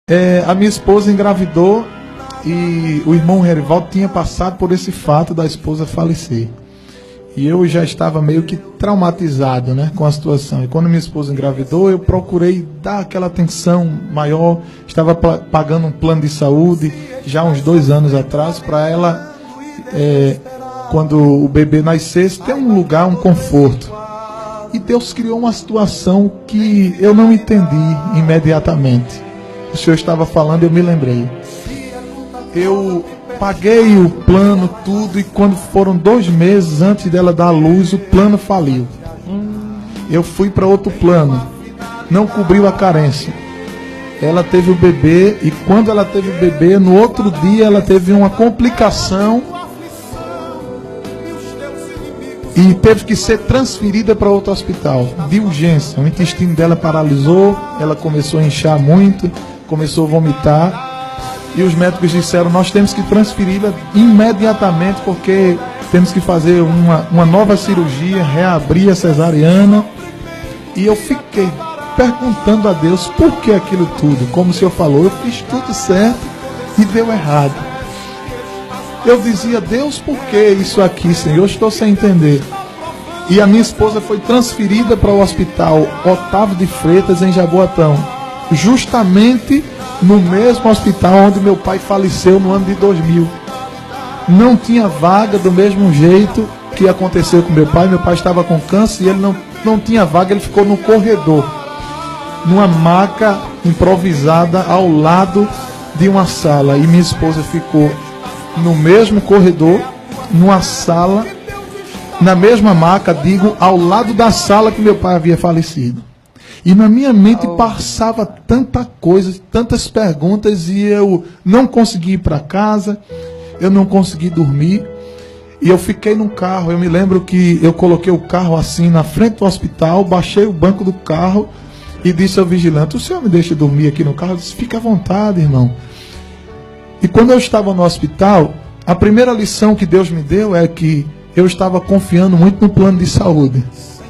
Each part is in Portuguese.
A minha esposa engravidou e o irmão Herivaldo tinha passado por esse fato da esposa falecer. E eu já estava meio que traumatizado, né, com a situação. E quando minha esposa engravidou, eu procurei dar aquela atenção maior. Estava pagando um plano de saúde já uns 2 anos atrás para ela, quando o bebê nascesse, ter um lugar, um conforto. E Deus criou uma situação que eu não entendi imediatamente. O senhor estava falando, eu me lembrei. Eu paguei o plano, tudo, e quando foram 2 meses antes dela dar à luz, o plano faliu. Eu fui para outro plano, não cobriu a carência. Ela teve o bebê, e quando ela teve o bebê, no outro dia ela teve uma complicação e teve que ser transferida para outro hospital, de urgência. O intestino dela paralisou, ela começou a inchar muito, começou a vomitar. E os médicos disseram, nós temos que transferi-la imediatamente, porque temos que fazer uma nova cirurgia, reabrir a cesariana. E eu fiquei perguntando a Deus, por que aquilo tudo? Como o senhor falou, eu fiz tudo certo e deu errado. Eu dizia, Deus, por que isso aqui, Senhor? Eu estou sem entender. E a minha esposa foi transferida para o hospital Otávio de Freitas, em Jaboatão. Justamente no mesmo hospital onde meu pai faleceu no ano de 2000. Não tinha vaga do mesmo jeito que aconteceu com meu pai. Meu pai estava com câncer e ele não tinha vaga, ele ficou no corredor, numa maca improvisada ao lado de uma sala. E minha esposa ficou no mesmo corredor, numa sala, na mesma maca, digo, ao lado da sala que meu pai havia falecido. E na minha mente passava tanta coisa, tantas perguntas, e eu não consegui ir para casa, eu não consegui dormir, e eu fiquei no carro. Eu me lembro que eu coloquei o carro assim na frente do hospital, baixei o banco do carro e disse ao vigilante, o senhor me deixa dormir aqui no carro? Eu disse, fica à vontade, irmão. E quando eu estava no hospital, a primeira lição que Deus me deu é que eu estava confiando muito no plano de saúde.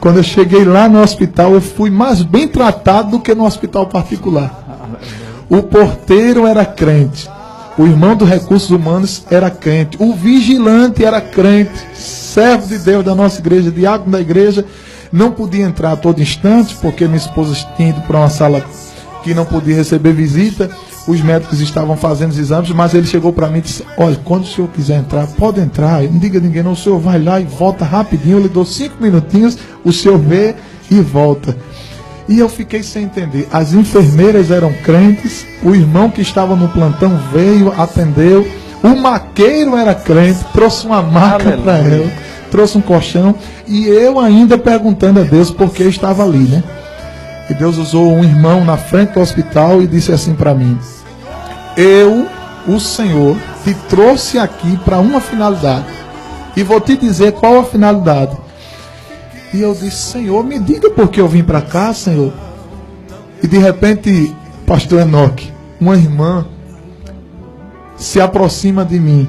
Quando eu cheguei lá no hospital, eu fui mais bem tratado do que no hospital particular. O porteiro era crente, o irmão dos recursos humanos era crente, o vigilante era crente, servo de Deus da nossa igreja, diácono da igreja. Não podia entrar a todo instante, porque minha esposa tinha ido para uma sala que não podia receber visita. Os médicos estavam fazendo os exames, mas ele chegou para mim e disse, olha, quando o senhor quiser entrar, pode entrar, não diga a ninguém não, o senhor vai lá e volta rapidinho, eu lhe dou 5 minutinhos, o senhor vê e volta. E eu fiquei sem entender. As enfermeiras eram crentes, o irmão que estava no plantão veio, atendeu, o maqueiro era crente, trouxe uma maca para ela, trouxe um colchão, e eu ainda perguntando a Deus por que estava ali, né? E Deus usou um irmão na frente do hospital e disse assim para mim, eu, o Senhor, te trouxe aqui para uma finalidade, e vou te dizer qual a finalidade. E eu disse, Senhor, me diga por que eu vim para cá, Senhor. E de repente, pastor Enoque, uma irmã se aproxima de mim,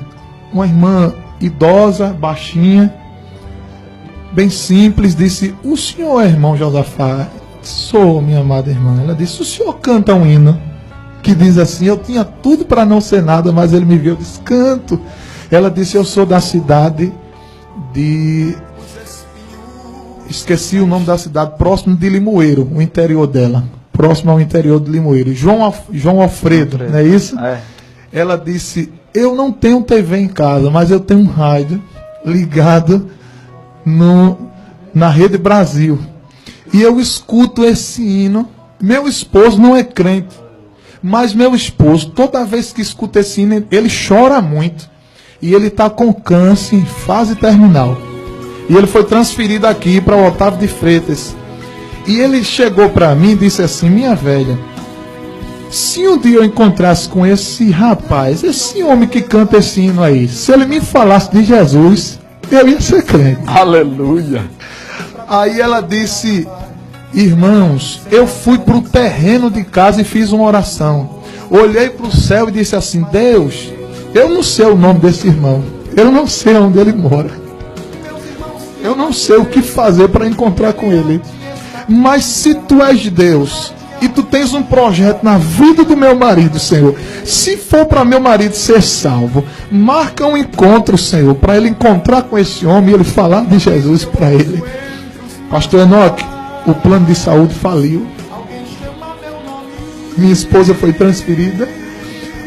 uma irmã idosa, baixinha, bem simples, disse, o senhor é irmão Josafá? Sou, minha amada irmã. Ela disse, o senhor canta um hino que diz assim, eu tinha tudo para não ser nada, mas ele me viu, eu disse, canto. Ela disse, eu sou da cidade de... esqueci o nome da cidade, próximo de Limoeiro, o interior dela, próximo ao interior de Limoeiro, João Alfredo, não é isso? É. Ela disse, eu não tenho TV em casa, mas eu tenho um rádio ligado na Rede Brasil. E eu escuto esse hino. Meu esposo não é crente, mas meu esposo, toda vez que escuta esse hino, ele chora muito. E ele está com câncer em fase terminal. E ele foi transferido aqui para o Otávio de Freitas. E ele chegou para mim e disse assim, minha velha, se um dia eu encontrasse com esse rapaz, esse homem que canta esse hino aí, se ele me falasse de Jesus, eu ia ser crente. Aleluia! Aí ela disse, irmãos, eu fui para o terreno de casa e fiz uma oração. Olhei para o céu e disse assim, Deus, eu não sei o nome desse irmão, eu não sei onde ele mora, eu não sei o que fazer para encontrar com ele, mas se tu és Deus, e tu tens um projeto na vida do meu marido, Senhor. Se for para meu marido ser salvo, marca um encontro, Senhor, para ele encontrar com esse homem e ele falar de Jesus para ele. Pastor Enoque, o plano de saúde faliu. Minha esposa foi transferida,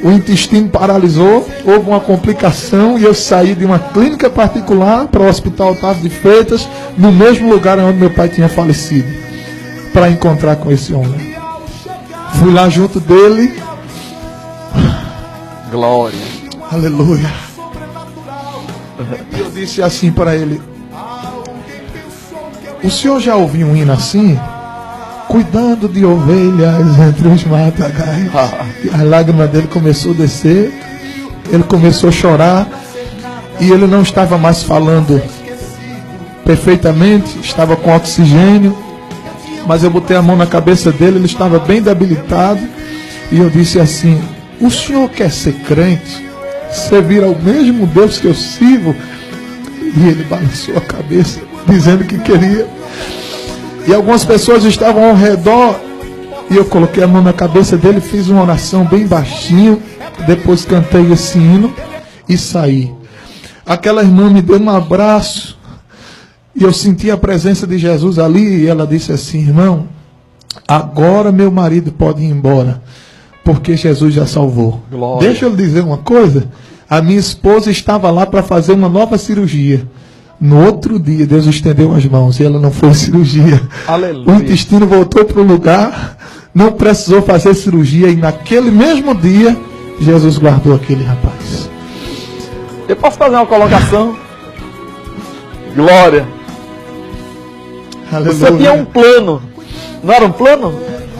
o intestino paralisou, houve uma complicação e eu saí de uma clínica particular para o Hospital Otávio de Freitas, no mesmo lugar onde meu pai tinha falecido, para encontrar com esse homem. Fui lá junto dele. Glória. Aleluia. E eu disse assim para ele: o senhor já ouviu um hino assim? Cuidando de ovelhas entre os matagais. E a lágrima dele começou a descer. Ele começou a chorar. E ele não estava mais falando perfeitamente. Estava com oxigênio. Mas eu botei a mão na cabeça dele. Ele estava bem debilitado. E eu disse assim: o senhor quer ser crente? Servir ao mesmo Deus que eu sirvo? E ele balançou a cabeça, dizendo que queria. E algumas pessoas estavam ao redor. E eu coloquei a mão na cabeça dele, fiz uma oração bem baixinho. Depois cantei esse hino e saí. Aquela irmã me deu um abraço. E eu senti a presença de Jesus ali. E ela disse assim: irmão, agora meu marido pode ir embora, porque Jesus já salvou. Glória. Deixa eu lhe dizer uma coisa. A minha esposa estava lá para fazer uma nova cirurgia. No outro dia, Deus estendeu as mãos e ela não foi cirurgia. Aleluia. O intestino voltou para o lugar, não precisou fazer cirurgia. E naquele mesmo dia, Jesus guardou aquele rapaz. Eu posso fazer uma colocação? Glória. Aleluia. Você tinha um plano. Não era um plano?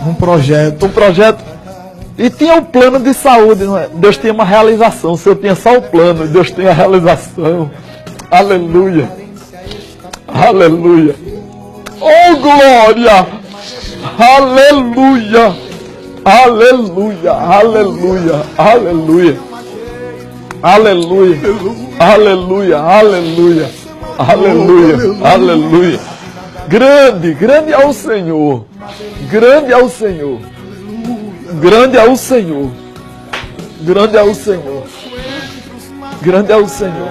Um projeto. Um projeto. E tinha um plano de saúde, não é? Deus tinha uma realização. O Senhor tinha só o plano, Deus tinha a realização. Aleluia. Aleluia. Oh, glória. Aleluia. Aleluia. Aleluia. Aleluia. Aleluia. Aleluia. Aleluia. Aleluia. Aleluia. Grande, grande é o Senhor. Grande é o Senhor. Grande é o Senhor. Grande é o Senhor. Grande é o Senhor.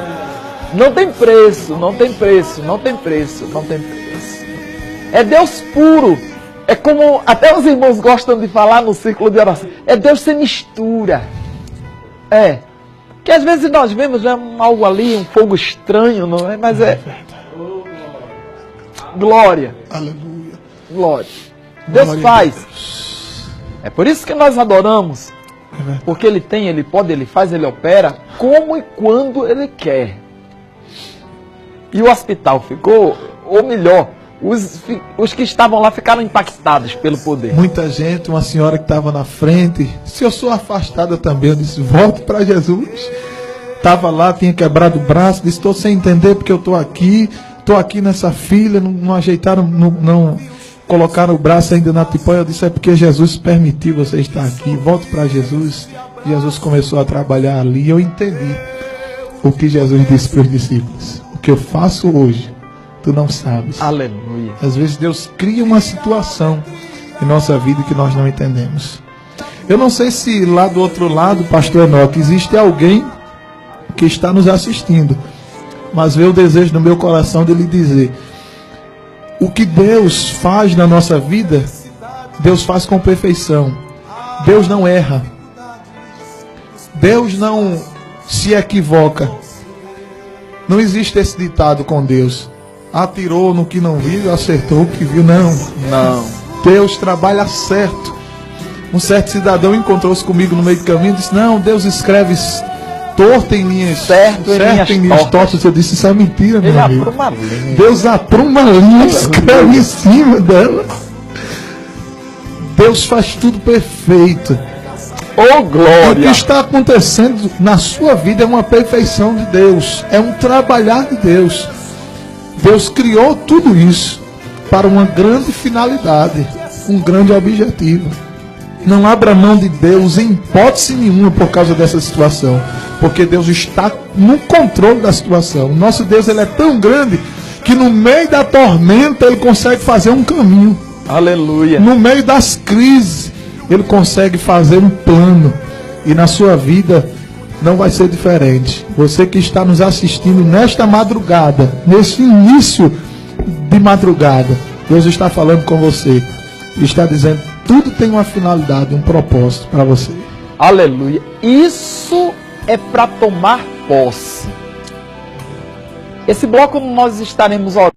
Não tem preço, não tem preço, não tem preço, não tem preço. É Deus puro. É como até os irmãos gostam de falar no círculo de oração. É Deus sem mistura. É. Que às vezes nós vemos algo ali, um fogo estranho, não é? Mas é. Glória. Aleluia. Glória. Deus faz. É por isso que nós adoramos. Porque Ele tem, Ele pode, Ele faz, Ele opera como e quando Ele quer. E o hospital ficou, ou melhor, os que estavam lá ficaram impactados pelo poder. Muita gente, uma senhora que estava na frente, se eu sou afastada também, eu disse: volte para Jesus. Estava lá, tinha quebrado o braço, disse: estou sem entender porque eu estou aqui nessa fila, não ajeitaram, não colocaram o braço ainda na tipóia. Eu disse: é porque Jesus permitiu você estar aqui, volte para Jesus. Jesus começou a trabalhar ali e eu entendi o que Jesus disse para os discípulos: o que eu faço hoje, tu não sabes. Aleluia. Às vezes Deus cria uma situação em nossa vida que nós não entendemos. Eu não sei se lá do outro lado, pastor Enoque, existe alguém que está nos assistindo, mas veio o desejo no meu coração de lhe dizer: o que Deus faz na nossa vida, Deus faz com perfeição. Deus não erra. Deus não se equivoca. Não existe esse ditado com Deus: atirou no que não viu, acertou o que viu. Não. Não. Deus trabalha certo. Um certo cidadão encontrou-se comigo no meio do caminho e disse: não, Deus escreve torto em linhas certo em linhas tortas. Eu disse: isso é mentira, meu amigo. Apruma a linha. Deus apruma a linha e escreve em cima dela. Deus faz tudo perfeito. Oh, glória! O que está acontecendo na sua vida é uma perfeição de Deus, é um trabalhar de Deus. Deus criou tudo isso para uma grande finalidade, um grande objetivo. Não abra mão de Deus em hipótese nenhuma por causa dessa situação, porque Deus está no controle da situação. O nosso Deus, ele é tão grande que no meio da tormenta ele consegue fazer um caminho. Aleluia. No meio das crises, Ele consegue fazer um plano. E na sua vida não vai ser diferente. Você que está nos assistindo nesta madrugada, nesse início de madrugada, Deus está falando com você. Está dizendo, tudo tem uma finalidade, um propósito para você. Aleluia. Isso é para tomar posse. Esse bloco nós estaremos orando.